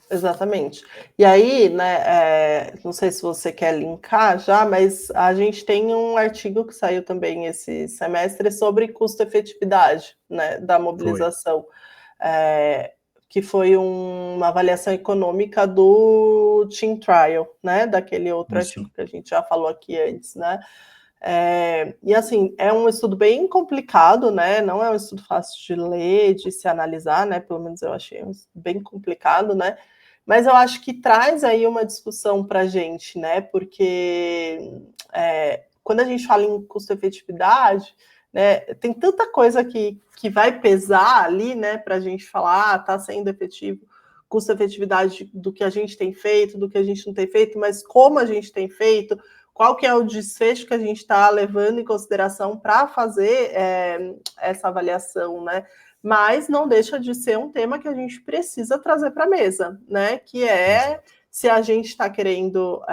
Exatamente. E aí, né, não sei se você quer linkar já, mas a gente tem um artigo que saiu também esse semestre sobre custo-efetividade, né, da mobilização, que foi uma avaliação econômica do Team Trial, né, daquele outro artigo que a gente já falou aqui antes, né. E assim, é um estudo bem complicado, né? Não é um estudo fácil de ler, de se analisar, né? Pelo menos eu achei bem complicado, né? Mas eu acho que traz aí uma discussão para a gente, né? Porque quando a gente fala em custo-efetividade, né, tem tanta coisa que vai pesar ali, né? Para a gente falar, está sendo efetivo, custo-efetividade do que a gente tem feito, do que a gente não tem feito, mas como a gente tem feito, qual que é o desfecho que a gente está levando em consideração para fazer essa avaliação, né? Mas não deixa de ser um tema que a gente precisa trazer para a mesa, né? Que é se a gente está querendo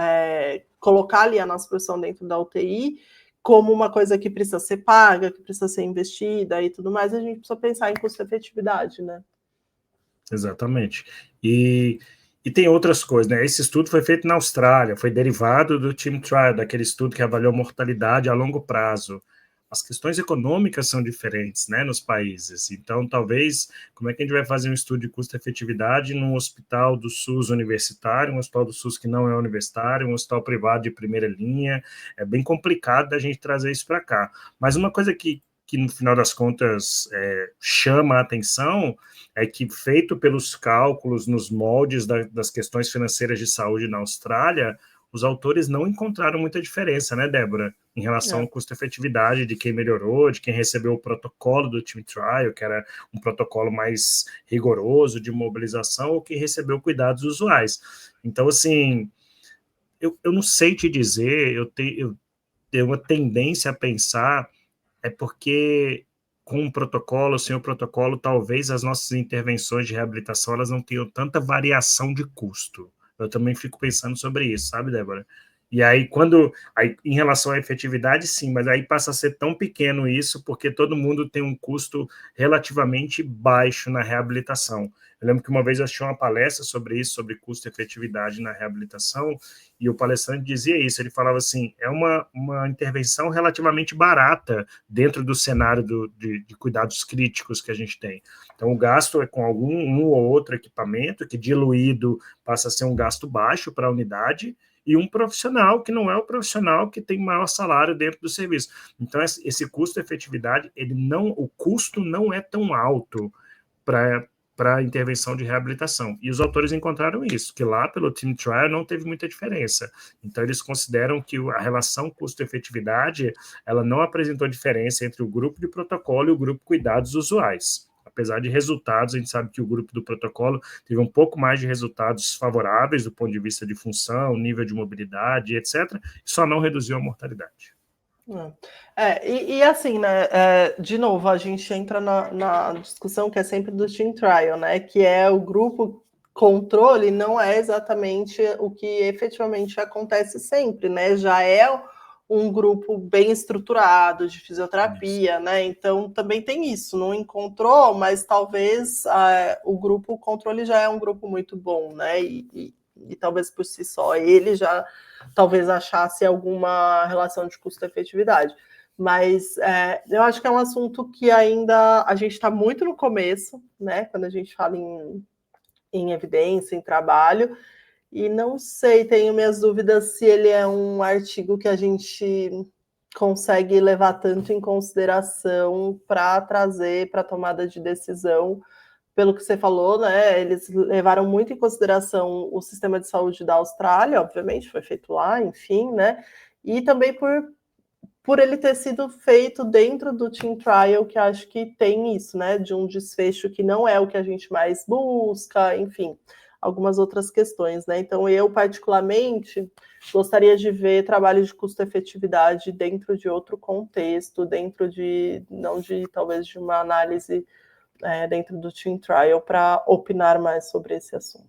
colocar ali a nossa profissão dentro da UTI como uma coisa que precisa ser paga, que precisa ser investida e tudo mais, a gente precisa pensar em custo-efetividade, né? Exatamente. E tem outras coisas, né? Esse estudo foi feito na Austrália, foi derivado do Team Trial, daquele estudo que avaliou mortalidade a longo prazo. As questões econômicas são diferentes, né, nos países. Então, talvez, como é que a gente vai fazer um estudo de custo-efetividade num hospital do SUS universitário, um hospital do SUS que não é universitário, um hospital privado de primeira linha? É bem complicado da gente trazer isso para cá. Mas uma coisa que no final das contas chama a atenção é que, feito pelos cálculos nos moldes das questões financeiras de saúde na Austrália, os autores não encontraram muita diferença, né, Débora, em relação ao custo-efetividade de quem melhorou, de quem recebeu o protocolo do Team Trial, que era um protocolo mais rigoroso de mobilização, ou quem recebeu cuidados usuais. Então, assim, eu não sei te dizer, eu tenho uma tendência a pensar porque com o protocolo, sem o protocolo, talvez as nossas intervenções de reabilitação elas não tenham tanta variação de custo. Eu também fico pensando sobre isso, sabe, Débora? E aí, em relação à efetividade, sim, mas aí passa a ser tão pequeno isso, porque todo mundo tem um custo relativamente baixo na reabilitação. Eu lembro que uma vez eu assisti uma palestra sobre isso, sobre custo e efetividade na reabilitação, e o palestrante dizia isso, ele falava assim, é uma intervenção relativamente barata dentro do cenário de cuidados críticos que a gente tem. Então, o gasto é com um ou outro equipamento, que diluído passa a ser um gasto baixo para a unidade, e um profissional que não é o profissional que tem maior salário dentro do serviço. Então, esse custo-efetividade, o custo não é tão alto para a intervenção de reabilitação. E os autores encontraram isso, que lá pelo Team Trial não teve muita diferença. Então, eles consideram que a relação custo-efetividade, ela não apresentou diferença entre o grupo de protocolo e o grupo cuidados usuais. Apesar de resultados, a gente sabe que o grupo do protocolo teve um pouco mais de resultados favoráveis do ponto de vista de função, nível de mobilidade, etc., só não reduziu a mortalidade. E assim, né, de novo, a gente entra na discussão que é sempre do Team Trial, né, que é o grupo controle, não é exatamente o que efetivamente acontece sempre, né, já é um grupo bem estruturado de fisioterapia, né? Então também tem isso, não encontrou, mas talvez o grupo, o controle já é um grupo muito bom, né? E talvez por si só ele já talvez achasse alguma relação de custo-efetividade. Mas eu acho que é um assunto que ainda a gente está muito no começo, né? Quando a gente fala em evidência, em trabalho, e não sei, tenho minhas dúvidas se ele é um artigo que a gente consegue levar tanto em consideração para trazer para a tomada de decisão, pelo que você falou, né? Eles levaram muito em consideração o sistema de saúde da Austrália, obviamente, foi feito lá, enfim, né? E também por ele ter sido feito dentro do Team Trial, que acho que tem isso, né? De um desfecho que não é o que a gente mais busca, enfim, algumas outras questões, né? Então, eu, particularmente, gostaria de ver trabalho de custo-efetividade dentro de outro contexto, dentro de, não de, talvez, de uma análise dentro do Team Trial, para opinar mais sobre esse assunto.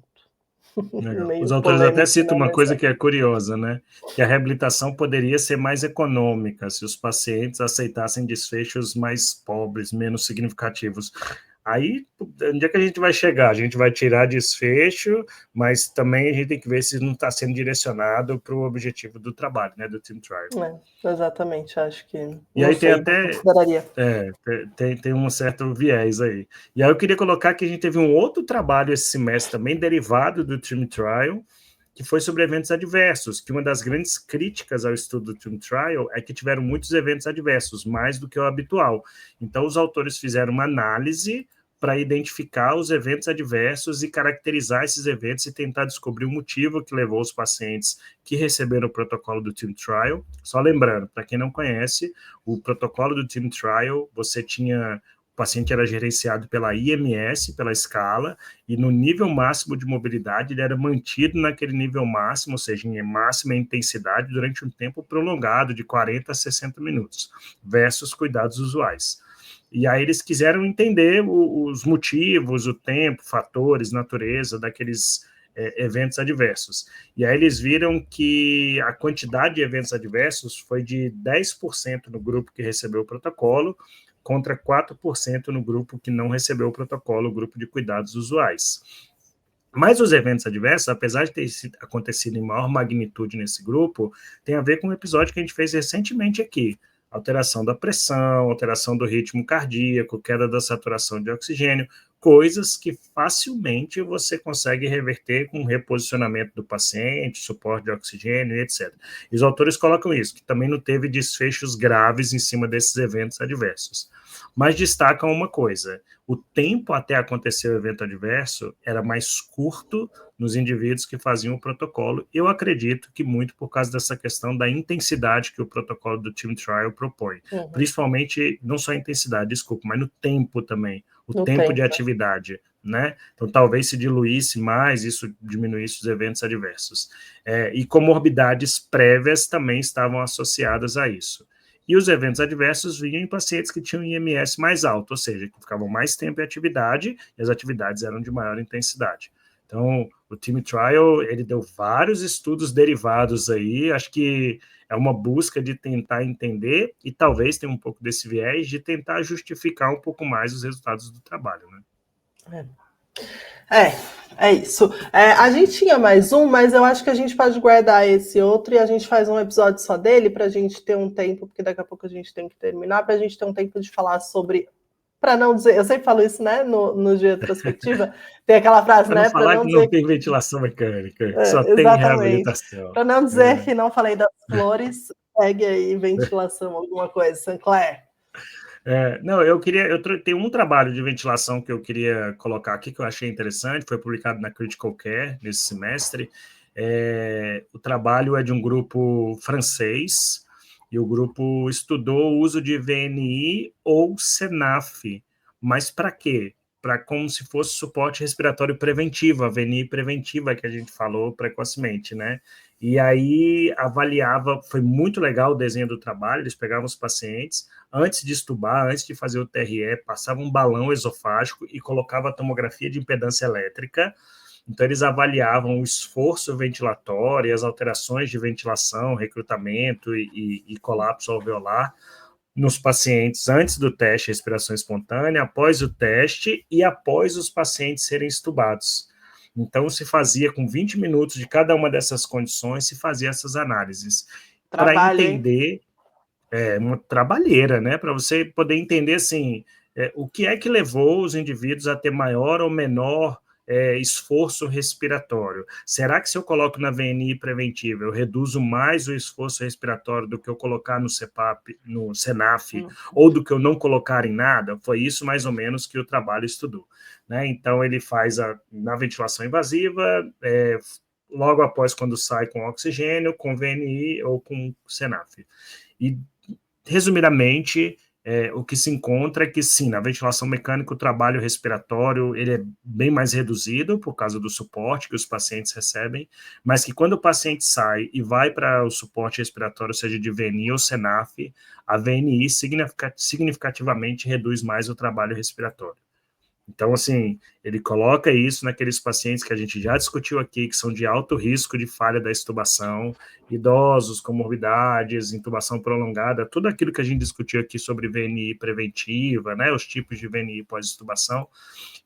Os autores até citam uma coisa que é curiosa, né? Que a reabilitação poderia ser mais econômica se os pacientes aceitassem desfechos mais pobres, menos significativos. Aí, onde é que a gente vai chegar? A gente vai tirar desfecho, mas também a gente tem que ver se não está sendo direcionado para o objetivo do trabalho, né, do Team Trial. Exatamente, acho que... E aí tem até... tem um certo viés aí. E aí eu queria colocar que a gente teve um outro trabalho esse semestre também, derivado do Team Trial, que foi sobre eventos adversos, que uma das grandes críticas ao estudo do Team Trial é que tiveram muitos eventos adversos, mais do que o habitual. Então, os autores fizeram uma análise para identificar os eventos adversos e caracterizar esses eventos e tentar descobrir o motivo que levou os pacientes que receberam o protocolo do Team Trial. Só lembrando, para quem não conhece, o protocolo do Team Trial, o paciente era gerenciado pela IMS, pela escala, e no nível máximo de mobilidade ele era mantido naquele nível máximo, ou seja, em máxima intensidade, durante um tempo prolongado de 40 a 60 minutos, versus cuidados usuais. E aí eles quiseram entender os motivos, o tempo, fatores, natureza daqueles eventos adversos. E aí eles viram que a quantidade de eventos adversos foi de 10% no grupo que recebeu o protocolo, contra 4% no grupo que não recebeu o protocolo, o grupo de cuidados usuais. Mas os eventos adversos, apesar de ter acontecido em maior magnitude nesse grupo, tem a ver com um episódio que a gente fez recentemente aqui. Alteração da pressão, alteração do ritmo cardíaco, queda da saturação de oxigênio, coisas que facilmente você consegue reverter com reposicionamento do paciente, suporte de oxigênio, etc. E os autores colocam isso, que também não teve desfechos graves em cima desses eventos adversos. Mas destacam uma coisa, o tempo até acontecer o evento adverso era mais curto nos indivíduos que faziam o protocolo. Eu acredito que muito por causa dessa questão da intensidade que o protocolo do Team Trial propõe. Uhum. Principalmente, não só a intensidade, desculpa, mas no tempo também, o tempo de atividade, né? Então, talvez se diluísse mais, isso diminuísse os eventos adversos. E comorbidades prévias também estavam associadas a isso. E os eventos adversos vinham em pacientes que tinham IMS mais alto, ou seja, que ficavam mais tempo em atividade, e as atividades eram de maior intensidade. Então, o Team Trial, ele deu vários estudos derivados aí, acho que é uma busca de tentar entender, e talvez tenha um pouco desse viés, de tentar justificar um pouco mais os resultados do trabalho, né? É isso. A gente tinha mais um, mas eu acho que a gente pode guardar esse outro e a gente faz um episódio só dele para a gente ter um tempo, porque daqui a pouco a gente tem que terminar, para a gente ter um tempo de falar sobre, para não dizer, eu sempre falo isso, né, no dia de retrospectiva, tem aquela frase, né? Para não dizer que não tem ventilação mecânica, só exatamente. tem reabilitação. Para não dizer que não falei das flores, pegue aí ventilação, alguma coisa, Sinclair. Não, tenho um trabalho de ventilação que eu queria colocar aqui, que eu achei interessante, foi publicado na Critical Care nesse semestre. O trabalho é de um grupo francês, e o grupo estudou o uso de VNI ou SENAF, mas para quê? Para como se fosse suporte respiratório preventivo, a VNI preventiva que a gente falou precocemente, né? E aí avaliava, foi muito legal o desenho do trabalho, eles pegavam os pacientes, antes de estubar, antes de fazer o TRE, passava um balão esofágico e colocava a tomografia de impedância elétrica, Então, eles avaliavam o esforço ventilatório, as alterações de ventilação, recrutamento e colapso alveolar nos pacientes antes do teste de respiração espontânea, após o teste e após os pacientes serem estubados. Então, se fazia com 20 minutos de cada uma dessas condições, se fazia essas análises. Para entender, uma trabalheira, né? Para você poder entender, assim, o que é que levou os indivíduos a ter maior ou menor esforço respiratório. Será que se eu coloco na VNI preventiva, eu reduzo mais o esforço respiratório do que eu colocar no CPAP, no CENAF, ou do que eu não colocar em nada? Foi isso mais ou menos que o trabalho estudou. Né? Então, ele faz na ventilação invasiva, logo após quando sai com oxigênio, com VNI ou com CENAF. E, resumidamente, o que se encontra é que, sim, na ventilação mecânica, o trabalho respiratório ele é bem mais reduzido por causa do suporte que os pacientes recebem, mas que quando o paciente sai e vai para o suporte respiratório, seja de VNI ou CENAF, a VNI significativamente reduz mais o trabalho respiratório. Então, assim, ele coloca isso naqueles pacientes que a gente já discutiu aqui, que são de alto risco de falha da extubação, idosos, comorbidades, intubação prolongada, tudo aquilo que a gente discutiu aqui sobre VNI preventiva, né, os tipos de VNI pós-extubação,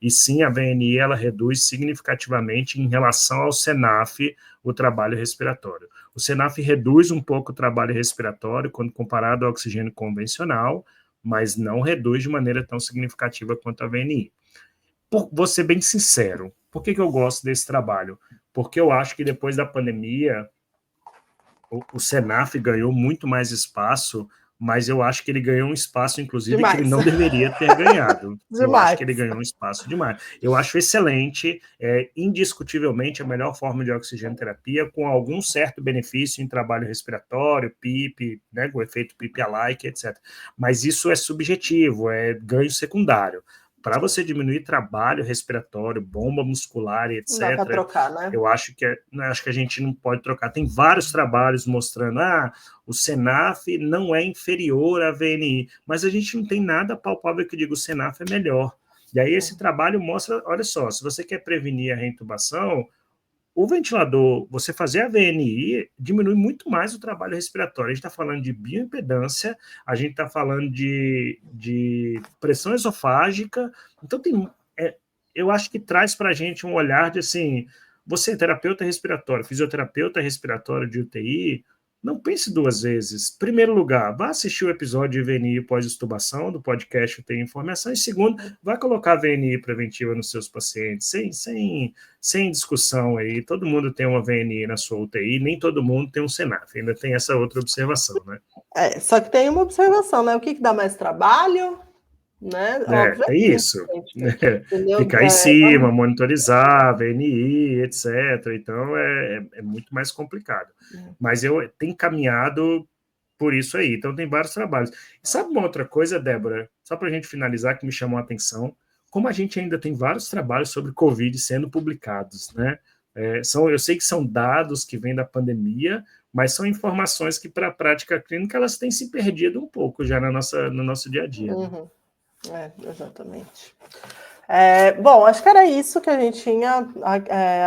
e sim, a VNI, ela reduz significativamente em relação ao CENAF, o trabalho respiratório. O CENAF reduz um pouco o trabalho respiratório quando comparado ao oxigênio convencional, mas não reduz de maneira tão significativa quanto a VNI. Vou ser bem sincero, por que eu gosto desse trabalho? Porque eu acho que depois da pandemia, o CENAF ganhou muito mais espaço, mas eu acho que ele ganhou um espaço, inclusive, demais, que ele não deveria ter ganhado. Eu acho que ele ganhou um espaço demais. Eu acho excelente, indiscutivelmente a melhor forma de oxigenoterapia, com algum certo benefício em trabalho respiratório, PIP, né, com o efeito PIP-alike, etc. Mas isso é subjetivo, é ganho secundário. Para você diminuir trabalho respiratório, bomba muscular e etc. Não dá para trocar, né? Eu acho que a gente não pode trocar. Tem vários trabalhos mostrando o CENAF não é inferior à VNI, mas a gente não tem nada palpável que diga o CENAF é melhor. E aí esse trabalho mostra, olha só, se você quer prevenir a reintubação, o ventilador, você fazer a VNI, diminui muito mais o trabalho respiratório. A gente está falando de bioimpedância, a gente está falando de pressão esofágica. Então, eu acho que traz para a gente um olhar de, assim, você é terapeuta respiratório, fisioterapeuta respiratório de UTI, não pense duas vezes. Primeiro lugar, vá assistir o episódio de VNI pós-extubação do podcast Tem Informação. E segundo, vá colocar a VNI preventiva nos seus pacientes, sem discussão aí. Todo mundo tem uma VNI na sua UTI, nem todo mundo tem um CENAF. Ainda tem essa outra observação, né? Só que tem uma observação, né? O que dá mais trabalho? Né? É isso. Ficar em cima, monitorizar, VNI, etc. Então, é muito mais complicado. Mas eu tenho caminhado por isso aí. Então, tem vários trabalhos. E sabe uma outra coisa, Débora? Só para a gente finalizar, que me chamou a atenção, como a gente ainda tem vários trabalhos sobre Covid sendo publicados, né? Eu sei que são dados que vêm da pandemia, mas são informações que, para a prática clínica, elas têm se perdido um pouco já no nosso dia a dia. Né? Exatamente. Bom, acho que era isso que a gente tinha.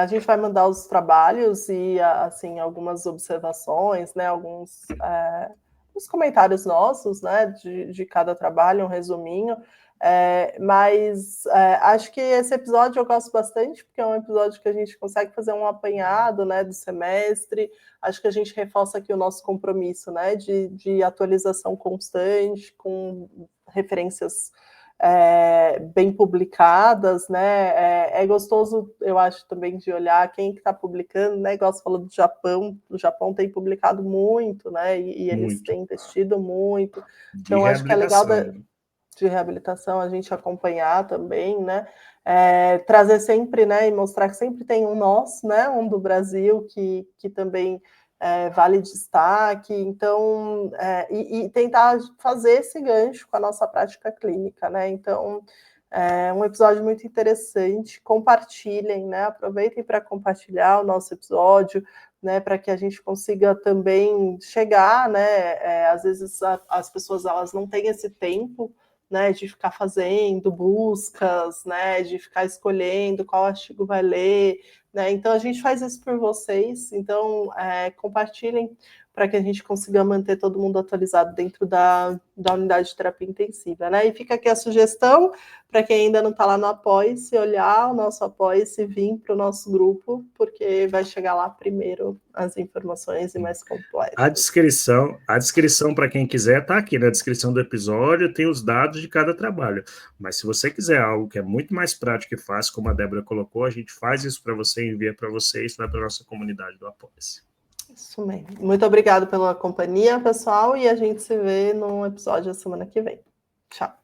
A gente vai mandar os trabalhos e assim algumas observações, né? Alguns os comentários nossos, né? De cada trabalho, um resuminho. Mas acho que esse episódio eu gosto bastante, porque é um episódio que a gente consegue fazer um apanhado, né, do semestre. Acho que a gente reforça aqui o nosso compromisso, né, de atualização constante, com referências bem publicadas, né? É gostoso, eu acho, também de olhar quem que está publicando, né? Igual você falou do Japão, o Japão tem publicado muito, né? E eles têm investido muito. Então, acho que é legal de reabilitação a gente acompanhar também, né? Trazer sempre, né? E mostrar que sempre tem um nós, né? Um do Brasil que também vale destaque, então, e tentar fazer esse gancho com a nossa prática clínica, né? Então, é um episódio muito interessante. Compartilhem, né? Aproveitem para compartilhar o nosso episódio, né? Para que a gente consiga também chegar, né? Às vezes as pessoas elas não têm esse tempo, né, de ficar fazendo buscas, né, de ficar escolhendo qual artigo vai ler, né? Então, a gente faz isso por vocês, então compartilhem para que a gente consiga manter todo mundo atualizado dentro da unidade de terapia intensiva, né? E fica aqui a sugestão, para quem ainda não está lá no Apoie-se, olhar o nosso Apoie-se, vir para o nosso grupo, porque vai chegar lá primeiro as informações e mais completas. A descrição para quem quiser está aqui na descrição do episódio, tem os dados de cada trabalho. Mas se você quiser algo que é muito mais prático e fácil, como a Débora colocou, a gente faz isso para você, envia para você, isso vai para a nossa comunidade do Apoia-se. Isso mesmo. Muito obrigado pela companhia, pessoal, e a gente se vê no episódio da semana que vem. Tchau.